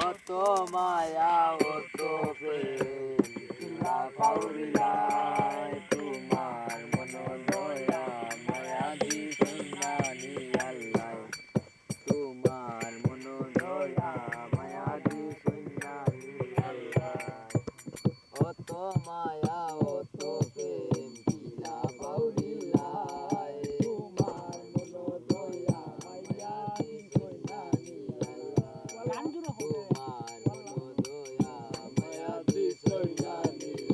অত মায়া অত প্রেম কিলা পাউরিলাই তোমার মন দয়া মায়া দিছেন নানি আল্লাহ তোমার মন দয়া মায়া দিছেন নানি আল্লাহ অত মায়া অত প্রেম কিলা পাউরিলাই তোমার মন দয়া মায়া দিছেন নানি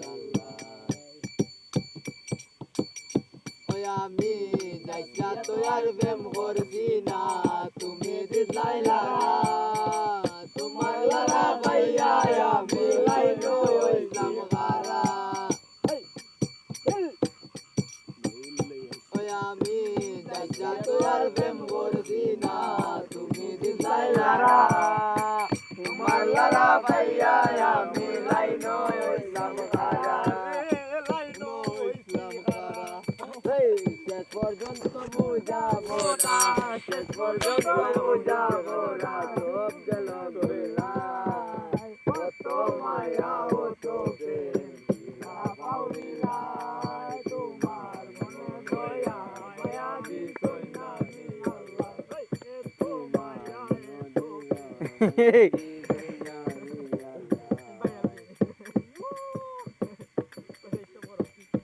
আল্লাহ আমি যাইয়া তোয়ার প্রেম করছি না তুমি দিলাইলা তোমার লালা ভাইয়া আমি লাইনো হইলাম গারা আমি যাইয়া তোয়ার প্রেম করছি না তুমি দিলাইলা তোমার লালা ভাইয়া আমি লাইনো হইলাম গারা শেষ পর্যন্ত বুঝাবো না শেষ পর্যন্ত বুঝাবো না সব গেল বেলায় কত মায়া কত প্রেম কিলা পাউরিলাই তোমার মন দয়া মায়া দিছই নানি আল্লাহ তোমার মন দয়া